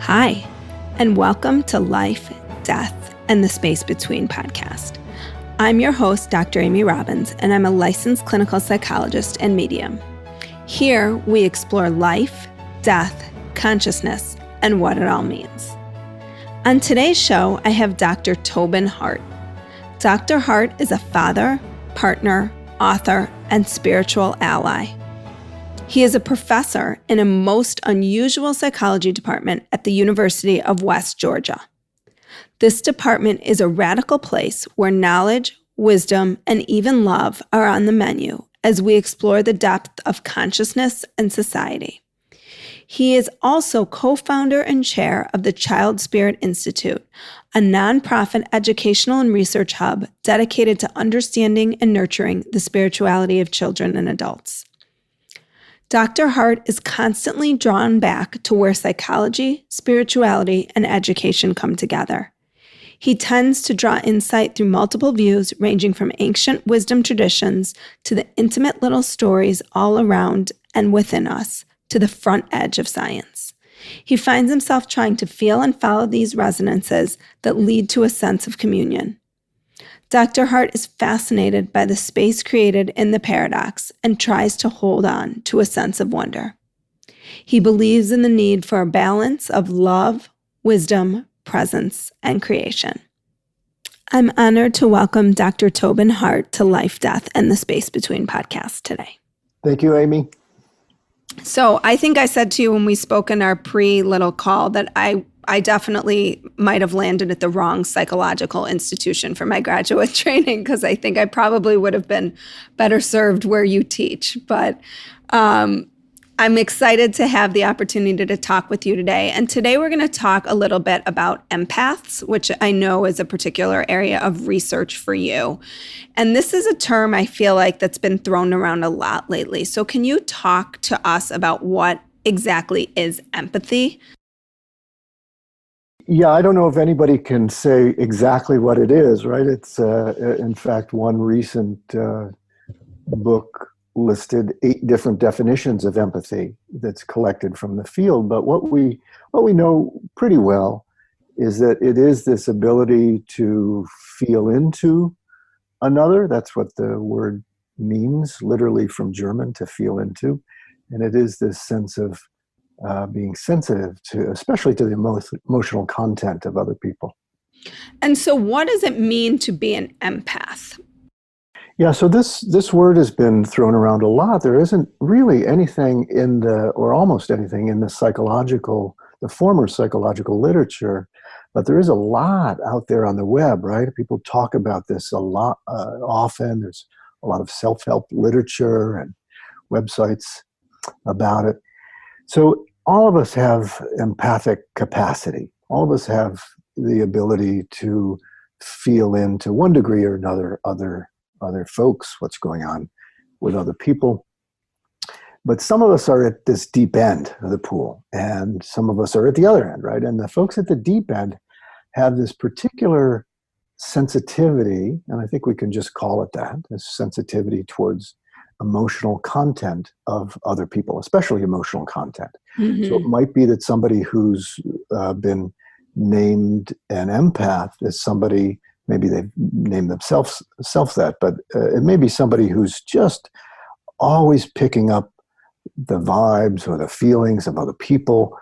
Hi, and welcome to Life, Death, and the Space Between podcast. I'm your host, Dr. Amy Robbins, and I'm a licensed clinical psychologist and medium. Here, we explore life, death, consciousness, and what it all means. On today's show, I have Dr. Tobin Hart. Dr. Hart is a father, partner, author, and spiritual ally. He is a professor in a most unusual psychology department at the University of West Georgia. This department is a radical place where knowledge, wisdom, and even love are on the menu as we explore the depth of consciousness and society. He is also co-founder and chair of the ChildSpirit Institute, a nonprofit educational and research hub dedicated to understanding and nurturing the spirituality of children and adults. Dr. Hart is constantly drawn back to where psychology, spirituality, and education come together. He tends to draw insight through multiple views, ranging from ancient wisdom traditions to the intimate little stories all around and within us, to the front edge of science. He finds himself trying to feel and follow these resonances that lead to a sense of communion. Dr. Hart is fascinated by the space created in the paradox and tries to hold on to a sense of wonder. He believes in the need for a balance of love, wisdom, presence, and creation. I'm honored to welcome Dr. Tobin Hart to Life, Death, and the Space Between podcast today. Thank you, Amy. So I think I said to you when we spoke in our pre-little call that I definitely might have landed at the wrong psychological institution for my graduate training, because I think I probably would have been better served where you teach. But I'm excited to have the opportunity to talk with you today. And today we're going to talk a little bit about empaths, which I know is a particular area of research for you. And this is a term I feel like that's been thrown around a lot lately. So can you talk to us about what exactly is empathy? Yeah, I don't know if anybody can say exactly what it is, right? It's, in fact, one recent book listed 8 different definitions of empathy that's collected from the field. But what we know pretty well is that it is this ability to feel into another. That's what the word means, literally from German, to feel into. And it is this sense of being sensitive to, especially to the emotional content of other people. And so what does it mean to be an empath? Yeah, so this word has been thrown around a lot. There isn't really anything or almost anything in the former psychological literature, but there is a lot out there on the web, right? People talk about this a lot often. There's a lot of self-help literature and websites about it. So all of us have empathic capacity. All of us have the ability to feel into one degree or another other folks, what's going on with other people. But some of us are at this deep end of the pool, and some of us are at the other end, right? And the folks at the deep end have this particular sensitivity, and I think we can just call it that, this sensitivity towards emotional content of other people, especially emotional content. Mm-hmm. So it might be that somebody who's been named an empath is somebody, maybe they've named themselves that, but it may be somebody who's just always picking up the vibes or the feelings of other people.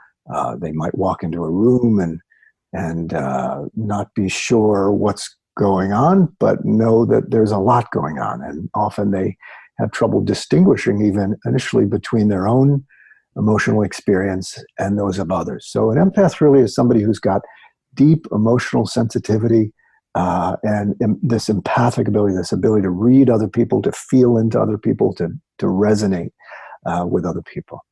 They might walk into a room and not be sure what's going on, but know that there's a lot going on. And often they have trouble distinguishing even initially between their own emotional experience and those of others. So an empath really is somebody who's got deep emotional sensitivity and this empathic ability, this ability to read other people, to feel into other people, to resonate with other people.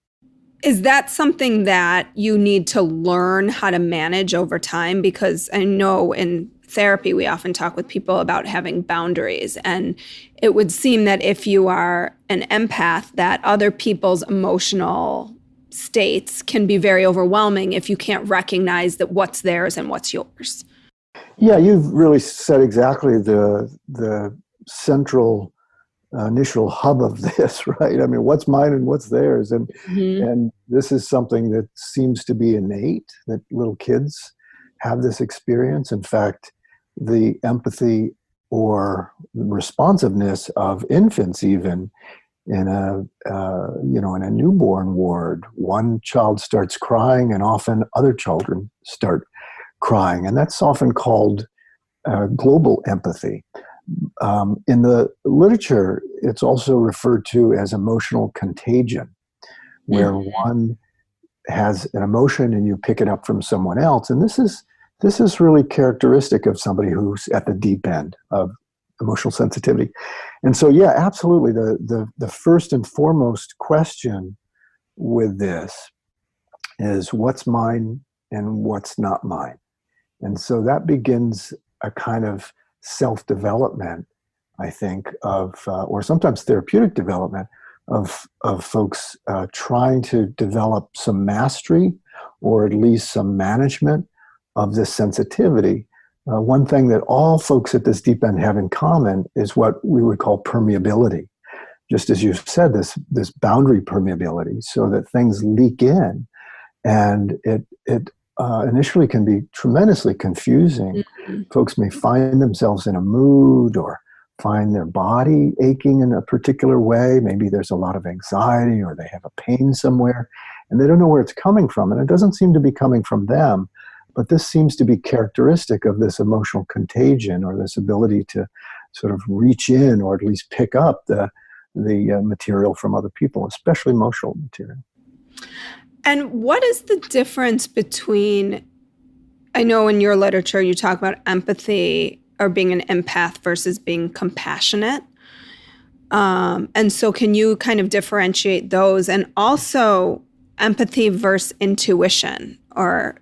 Is that something that you need to learn how to manage over time? Because I know in therapy, we often talk with people about having boundaries. And it would seem that if you are an empath, that other people's emotional states can be very overwhelming if you can't recognize that what's theirs and what's yours. Yeah, you've really said exactly the central initial hub of this, right? I mean, what's mine and what's theirs? And this is something that seems to be innate, that little kids have this experience. In fact, the empathy or the responsiveness of infants, even in a newborn ward, one child starts crying and often other children start crying. And that's often called global empathy. In the literature, it's also referred to as emotional contagion, where one has an emotion and you pick it up from someone else. And this is really characteristic of somebody who's at the deep end of emotional sensitivity. And so, yeah, absolutely. The first and foremost question with this is what's mine and what's not mine. And so that begins a kind of self-development, I think, or sometimes therapeutic development of folks trying to develop some mastery or at least some management of this sensitivity. One thing that all folks at this deep end have in common is what we would call permeability. Just as you've said, this boundary permeability, so that things leak in, and it initially can be tremendously confusing. Folks may find themselves in a mood or find their body aching in a particular way. Maybe there's a lot of anxiety or they have a pain somewhere and they don't know where it's coming from. And it doesn't seem to be coming from them, but this seems to be characteristic of this emotional contagion, or this ability to sort of reach in or at least pick up the material from other people, especially emotional material. And what is the difference between, I know in your literature you talk about empathy or being an empath versus being compassionate. And so can you kind of differentiate those, and also empathy versus intuition, or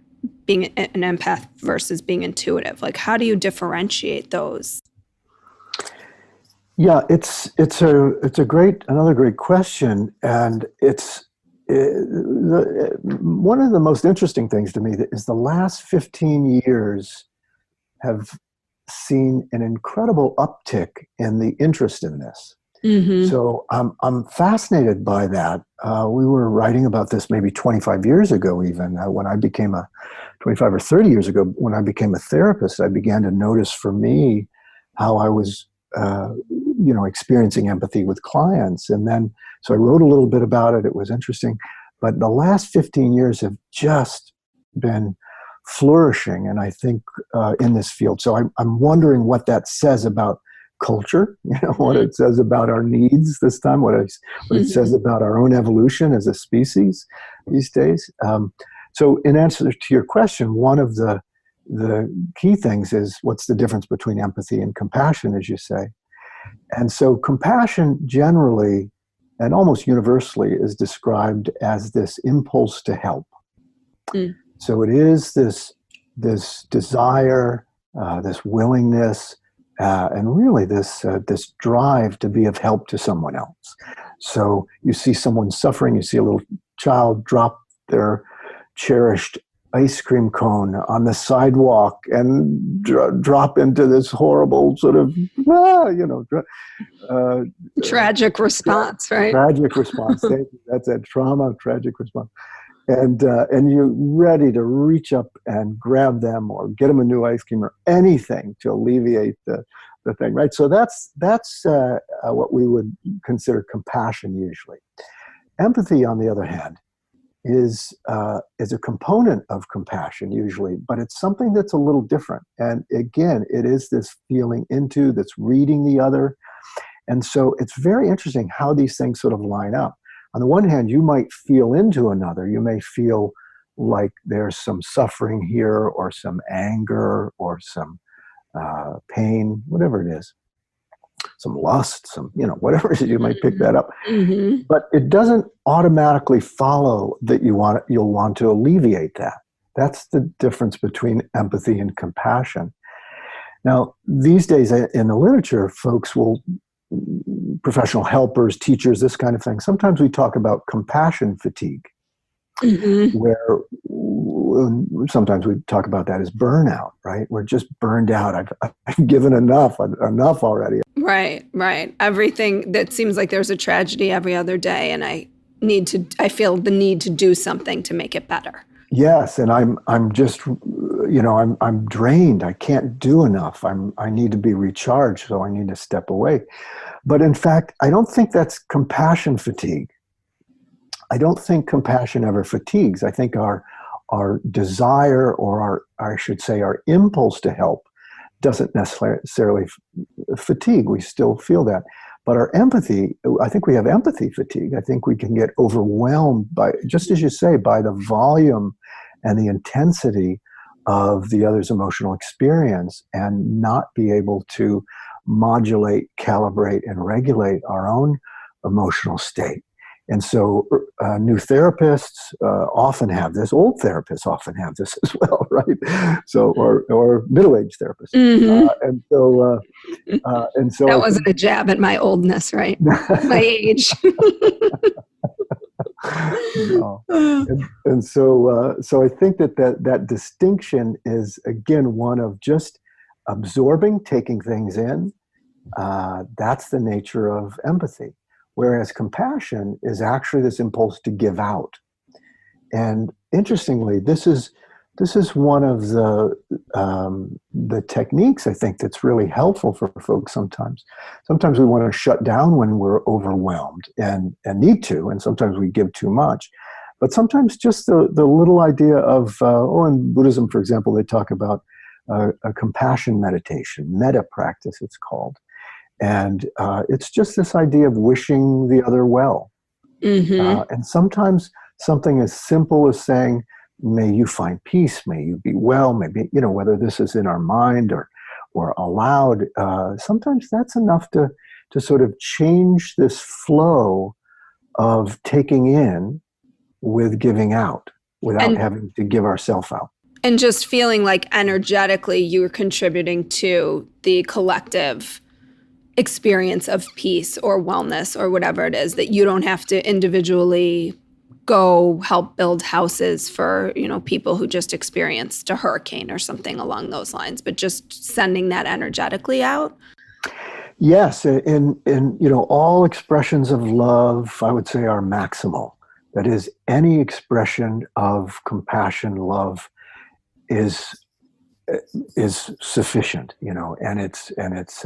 being an empath versus being intuitive? Like, how do you differentiate those? Yeah, it's another great question. And one of the most interesting things to me is the last 15 years have seen an incredible uptick in the interest in this. So I'm fascinated by that. We were writing about this maybe 25 years ago, even when I became 25 or 30 years ago, when I became a therapist, I began to notice for me how I was experiencing empathy with clients. And then, so I wrote a little bit about it. It was interesting. But the last 15 years have just been flourishing, and I think in this field. So I'm wondering what that says about culture, what it says about our needs this time, what it says about our own evolution as a species these days. So in answer to your question, one of the key things is what's the difference between empathy and compassion, as you say. And so compassion generally and almost universally is described as this impulse to help. So it is this desire, this willingness, and really this drive to be of help to someone else. So you see someone suffering, you see a little child drop their cherished ice cream cone on the sidewalk and drop into this horrible sort of, tragic response, right? Tragic response. Thank you. That's a trauma, tragic response. And you're ready to reach up and grab them or get them a new ice cream or anything to alleviate the thing, right? So that's what we would consider compassion usually. Empathy, on the other hand, is a component of compassion usually, but it's something that's a little different. And again, it is this feeling into, that's reading the other. And so it's very interesting how these things sort of line up. On the one hand, you might feel into another. You may feel like there's some suffering here or some anger or some pain, whatever it is, some lust, some, whatever it is, you might pick that up. But it doesn't automatically follow that you'll want to alleviate that. That's the difference between empathy and compassion. Now, these days in the literature, folks will, professional helpers, teachers, this kind of thing, sometimes we talk about compassion fatigue. Mm-hmm. where sometimes we talk about that as burnout, right? We're just burned out. I've given enough already. Right, right. Everything that seems like there's a tragedy every other day, and I feel the need to do something to make it better. Yes, and I'm just, I'm drained. I can't do enough. I need to be recharged, so I need to step away. But in fact, I don't think that's compassion fatigue. I don't think compassion ever fatigues. I think our desire, or I should say our impulse to help, doesn't necessarily fatigue. We still feel that. But our empathy, I think we have empathy fatigue. I think we can get overwhelmed by, just as you say, by the volume and the intensity of the other's emotional experience, and not be able to modulate, calibrate, and regulate our own emotional state. And so new therapists often have this. Old therapists often have this as well, right? So, or middle-aged therapists. Mm-hmm. And so that wasn't a jab at my oldness, right? My age. No. And so I think that distinction is, again, one of just absorbing, taking things in. That's the nature of empathy. Whereas compassion is actually this impulse to give out. And interestingly, this is one of the techniques, I think, that's really helpful for folks sometimes. Sometimes we want to shut down when we're overwhelmed and need to, and sometimes we give too much. But sometimes just the little idea of, in Buddhism, for example, they talk about a compassion meditation, metta practice it's called. And it's just this idea of wishing the other well. Mm-hmm. And sometimes something as simple as saying, may you find peace, may you be well, maybe, whether this is in our mind or aloud, sometimes that's enough to sort of change this flow of taking in with giving out, without having to give ourselves out. And just feeling like energetically you are contributing to the collective experience of peace or wellness or whatever it is, that you don't have to individually go help build houses for, people who just experienced a hurricane or something along those lines, but just sending that energetically out. Yes. And all expressions of love, I would say, are maximal. That is, any expression of compassion, love is sufficient, and it's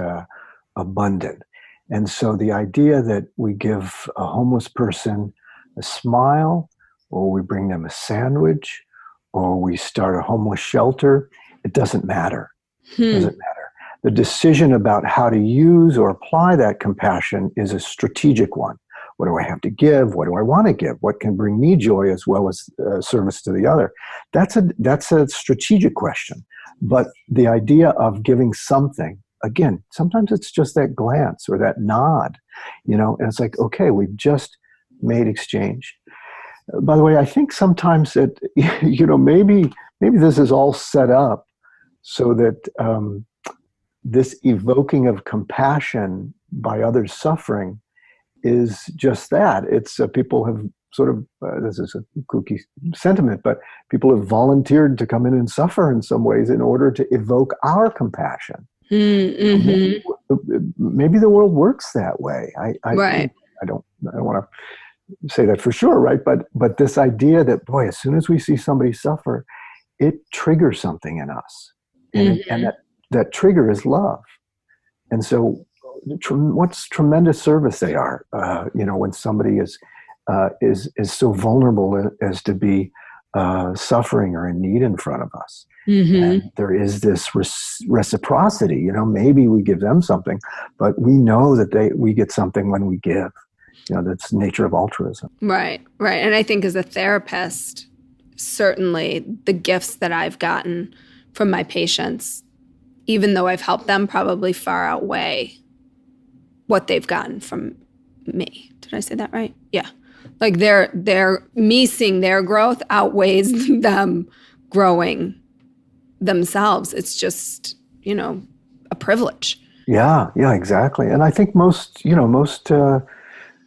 abundant. And so the idea that we give a homeless person a smile, or we bring them a sandwich, or we start a homeless shelter, it doesn't matter. It doesn't matter. The decision about how to use or apply that compassion is a strategic one. What do I have to give? What do I want to give? What can bring me joy as well as service to the other? That's a strategic question. But the idea of giving something, again, sometimes it's just that glance or that nod, and it's like, okay, we've just made exchange. By the way, I think sometimes that, maybe this is all set up so that this evoking of compassion by others suffering is just that. It's people have sort of, this is a kooky sentiment, but people have volunteered to come in and suffer in some ways in order to evoke our compassion. Mm-hmm. Maybe the world works that way. Right. I don't want to say that for sure, right? But this idea that, boy, as soon as we see somebody suffer, it triggers something in us, and that trigger is love. And so, what's tremendous service they are, when somebody is so vulnerable as to be suffering or in need in front of us. Mm-hmm. And there is this reciprocity. Maybe we give them something, but we know that we get something when we give. That's the nature of altruism. Right, right. And I think as a therapist, certainly the gifts that I've gotten from my patients, even though I've helped them, probably far outweigh what they've gotten from me. Did I say that right? Yeah. Like me seeing their growth outweighs them growing themselves. It's just, a privilege. Yeah, exactly. And I think most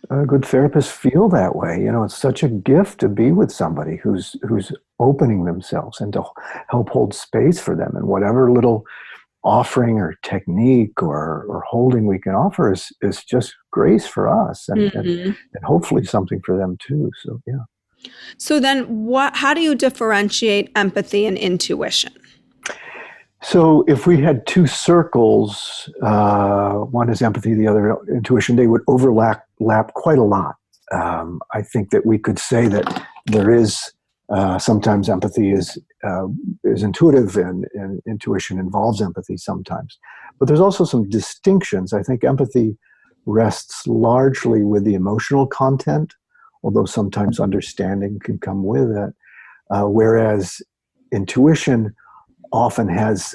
good therapists feel that way. It's such a gift to be with somebody who's opening themselves and to help hold space for them. And whatever little offering or technique or holding we can offer is just grace for us and hopefully something for them too. So, yeah. So then how do you differentiate empathy and intuition? So if we had two circles, one is empathy, the other intuition, they would overlap quite a lot. I think that we could say that there is sometimes empathy is intuitive and intuition involves empathy sometimes. But there's also some distinctions. I think empathy rests largely with the emotional content, although sometimes understanding can come with it, whereas intuition often has,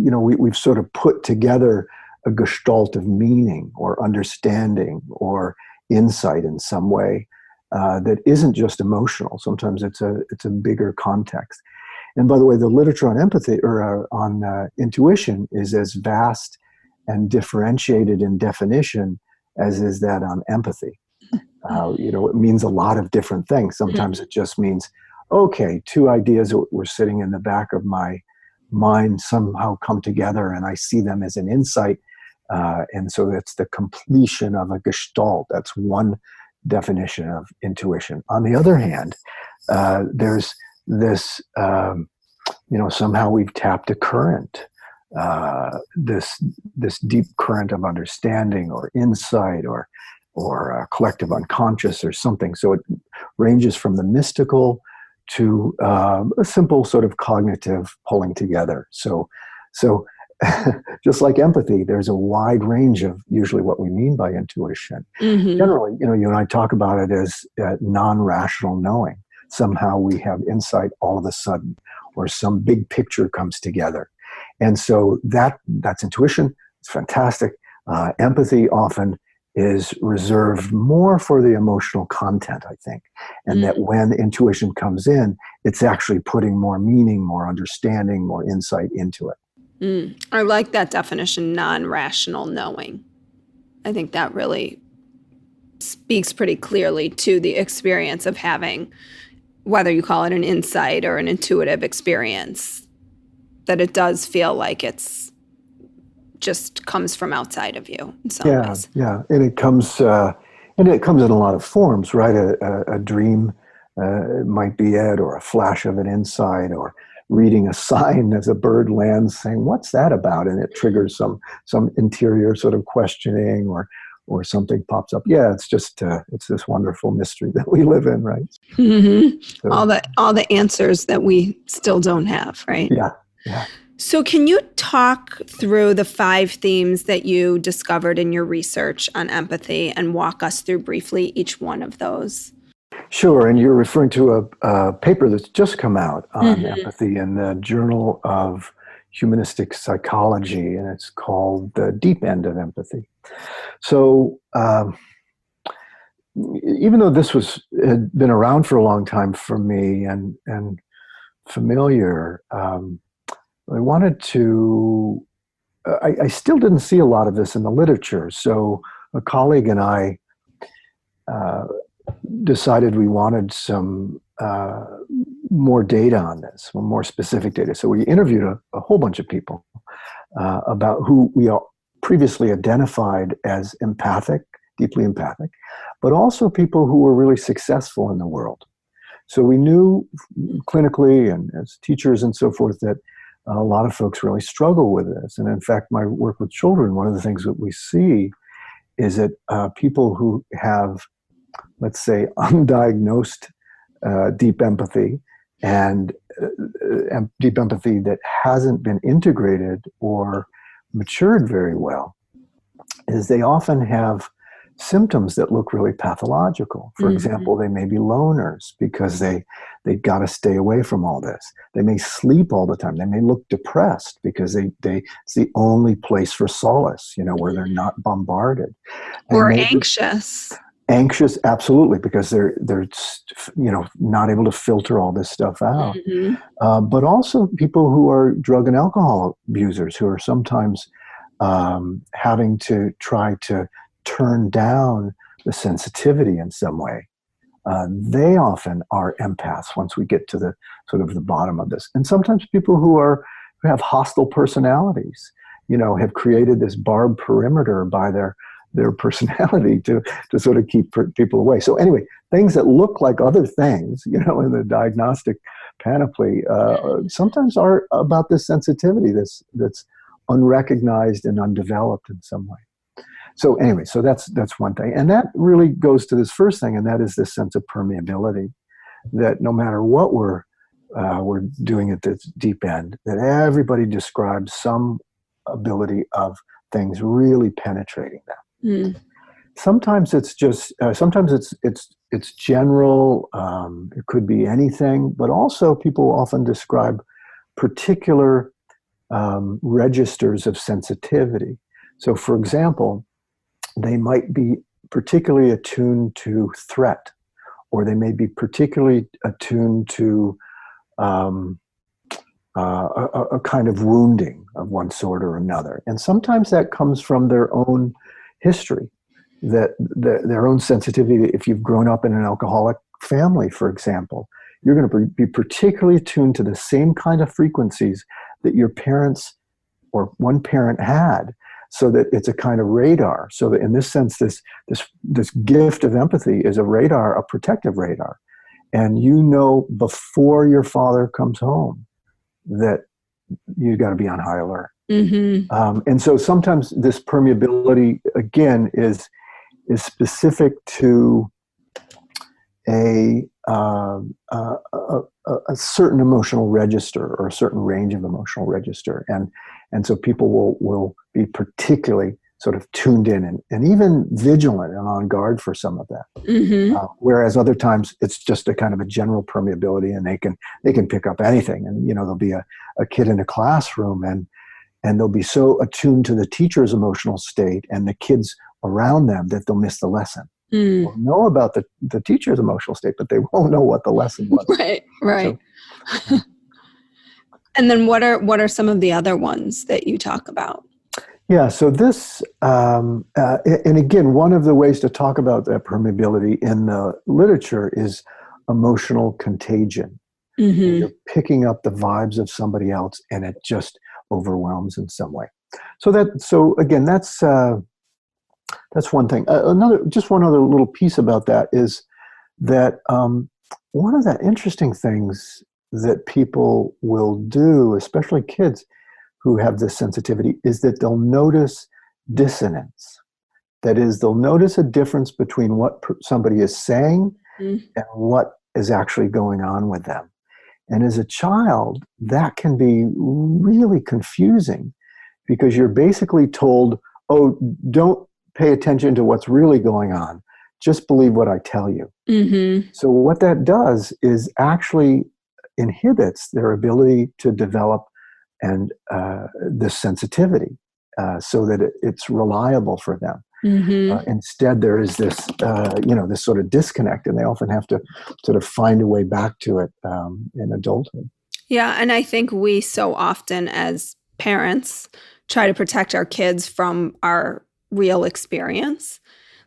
we've sort of put together a gestalt of meaning or understanding or insight in some way that isn't just emotional. Sometimes it's a bigger context. And by the way, the literature on empathy or on intuition is as vast and differentiated in definition as is that on empathy. It means a lot of different things. Sometimes it just means, okay, two ideas that were sitting in the back of my mind somehow come together and I see them as an insight. And so it's the completion of a gestalt. That's one definition of intuition. On the other hand, there's this, somehow we've tapped a current, this deep current of understanding or insight or collective unconscious or something. So it ranges from the mystical to a simple sort of cognitive pulling together. So just like empathy, there's a wide range of usually what we mean by intuition. Generally, you and I talk about it as non-rational knowing. Somehow we have insight all of a sudden, or some big picture comes together. And so that's intuition. It's fantastic. Empathy often is reserved more for the emotional content, I think. And that when intuition comes in, it's actually putting more meaning, more understanding, more insight into it. I like that definition, non-rational knowing. I think that really speaks pretty clearly to the experience of having, whether you call it an insight or an intuitive experience, that it does feel like it's just comes from outside of you in some ways. Yeah, and it comes in a lot of forms, right? A dream might be it, or a flash of an insight, or reading a sign as a bird lands, saying, "What's that about?" And it triggers some interior sort of questioning, or something pops up. Yeah, it's just it's this wonderful mystery that we live in, right? So, all the answers that we still don't have, right? Yeah. So can you talk through the 5 themes that you discovered in your research on empathy and walk us through briefly each one of those? Sure, and you're referring to a paper that's just come out on empathy in the Journal of Humanistic Psychology, and it's called The Deep End of Empathy. So even though this had been around for a long time for me and familiar, I wanted to, I still didn't see a lot of this in the literature. So a colleague and I decided we wanted some more data on this, more specific data. So we interviewed a whole bunch of people about who we all previously identified as empathic, deeply empathic, but also people who were really successful in the world. So we knew clinically and as teachers and so forth that a lot of folks really struggle with this. And in fact, my work with children, one of the things that we see is that people who have, let's say, undiagnosed deep empathy and deep empathy that hasn't been integrated or matured very well, is they often have symptoms that look really pathological. For example, they may be loners because they've got to stay away from all this. They may sleep all the time. They may look depressed because it's the only place for solace, where they're not bombarded. Or anxious. Anxious, absolutely, because they're not able to filter all this stuff out. But also people who are drug and alcohol abusers who are sometimes having to try to turn down the sensitivity in some way. They often are empaths once we get to the sort of the bottom of this. And sometimes people who have hostile personalities, have created this barbed perimeter by their personality to sort of keep people away. So anyway, things that look like other things, in the diagnostic panoply, sometimes are about this sensitivity that's unrecognized and undeveloped in some way. So anyway, so that's one thing. And that really goes to this first thing, and that is this sense of permeability, that no matter what we're doing at this deep end, that everybody describes some ability of things really penetrating them. Mm. Sometimes it's just, sometimes it's general, it could be anything, but also people often describe particular registers of sensitivity. So for example, they might be particularly attuned to threat, or they may be particularly attuned to a kind of wounding of one sort or another. And sometimes that comes from their own history, that their own sensitivity. If you've grown up in an alcoholic family, for example, you're going to be particularly attuned to the same kind of frequencies that your parents or one parent had, so that it's a kind of radar. So that in this sense, this gift of empathy is a radar, a protective radar. And before your father comes home that you got to be on high alert. Mm-hmm. And so sometimes this permeability, again, is specific to a certain emotional register or a certain range of emotional register. And so people will be particularly sort of tuned in and even vigilant and on guard for some of that. Mm-hmm. Whereas other times it's just a kind of a general permeability, and they can pick up anything. And, there'll be a kid in a classroom and they'll be so attuned to the teacher's emotional state and the kids around them that they'll miss the lesson. They'll know about the teacher's emotional state, but they won't know what the lesson was. Right. So, and then what are some of the other ones that you talk about? Yeah, so this, and again, one of the ways to talk about that permeability in the literature is emotional contagion. Mm-hmm. You're picking up the vibes of somebody else, and it just overwhelms in some way. So again, that's one thing. One other little piece about that is that one of the interesting things that people will do, especially kids who have this sensitivity, is that they'll notice dissonance. That is, they'll notice a difference between what somebody is saying and what is actually going on with them. And as a child, that can be really confusing, because you're basically told, oh, don't pay attention to what's really going on. Just believe what I tell you. Mm-hmm. So what that does is actually inhibits their ability to develop and this sensitivity, so that it's reliable for them. Mm-hmm. Instead, there is this, this sort of disconnect, and they often have to sort of find a way back to it in adulthood. Yeah, and I think we so often as parents try to protect our kids from our real experience.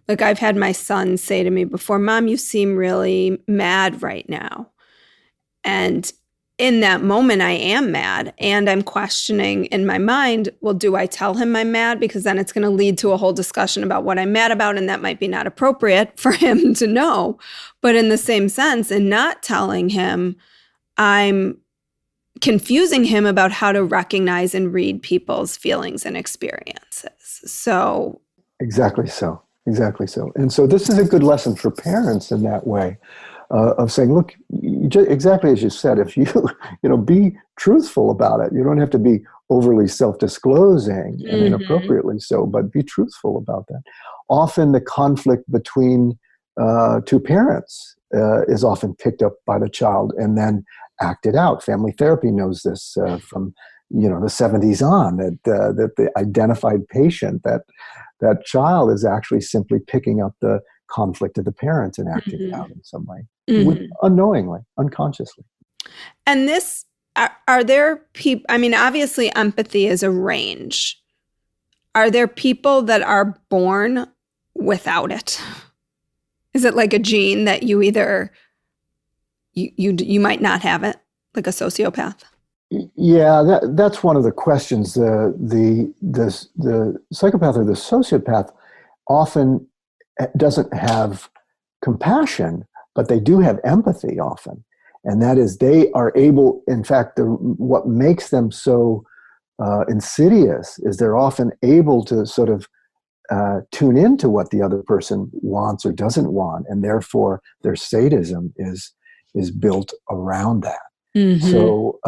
Like, I've had my son say to me before, "Mom, you seem really mad right now." And in that moment, I am mad, and I'm questioning in my mind, well, do I tell him I'm mad? Because then it's going to lead to a whole discussion about what I'm mad about, and that might be not appropriate for him to know. But in the same sense, in not telling him, I'm confusing him about how to recognize and read people's feelings and experiences. So Exactly so. And so this is a good lesson for parents in that way. Of saying, look, exactly as you said, if you be truthful about it. You don't have to be overly self-disclosing and inappropriately so, but be truthful about that. Often the conflict between two parents is often picked up by the child and then acted out. Family therapy knows this from the 70s on, that the identified patient, that child is actually simply picking up the conflict of the parents and acting it out in some way, unknowingly, unconsciously. And this, are there people, I mean, obviously empathy is a range. Are there people that are born without it? Is it like a gene that you either you might not have it, like a sociopath? Yeah, that's one of the questions. The psychopath or the sociopath often doesn't have compassion, but they do have empathy often. And that is, they are able, in fact, what makes them so insidious is they're often able to sort of tune into what the other person wants or doesn't want, and therefore their sadism is built around that. Mm-hmm. So,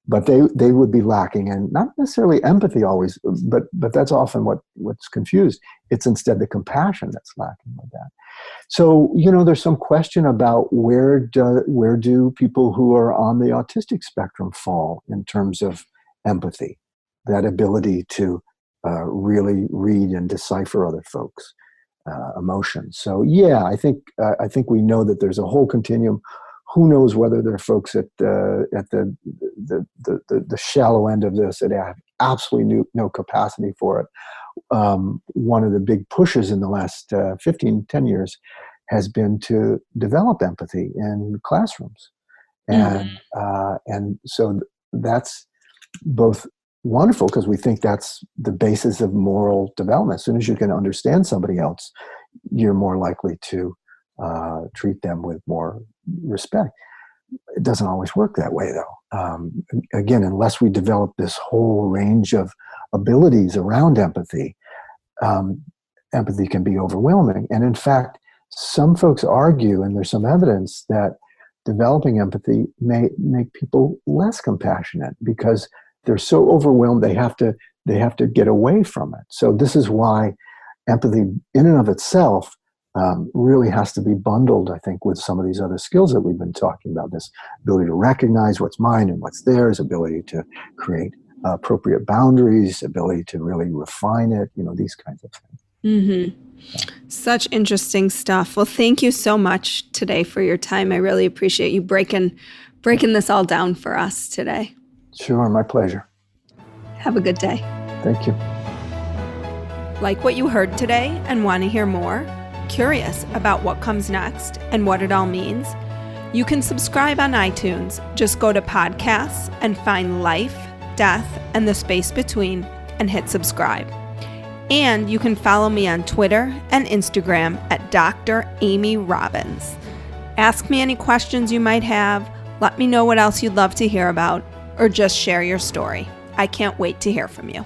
but they would be lacking, and not necessarily empathy always, but that's often what's confused. It's instead the compassion that's lacking with that. So, there's some question about where do people who are on the autistic spectrum fall in terms of empathy, that ability to really read and decipher other folks' emotions. So, yeah, I think we know that there's a whole continuum. Who knows whether there are folks at the shallow end of this that have absolutely no capacity for it. One of the big pushes in the last 10 years has been to develop empathy in classrooms. And so that's both wonderful because we think that's the basis of moral development. As soon as you can understand somebody else, you're more likely to treat them with more respect. It doesn't always work that way, though. Again, unless we develop this whole range of abilities around empathy, empathy can be overwhelming. And in fact, some folks argue, and there's some evidence, that developing empathy may make people less compassionate because they're so overwhelmed they have to get away from it. So this is why empathy in and of itself really has to be bundled, I think, with some of these other skills that we've been talking about. This ability to recognize what's mine and what's theirs, ability to create appropriate boundaries, ability to really refine it, these kinds of things. Mm-hmm. Such interesting stuff. Well, thank you so much today for your time. I really appreciate you breaking this all down for us today. Sure, my pleasure. Have a good day. Thank you. Like what you heard today and want to hear more? Curious about what comes next and what it all means? You can subscribe on iTunes. Just go to podcasts and find Life, Death, and the Space Between and hit subscribe. And you can follow me on Twitter and Instagram at Dr. Amy Robbins. Ask me any questions you might have, let me know what else you'd love to hear about, or just share your story. I can't wait to hear from you.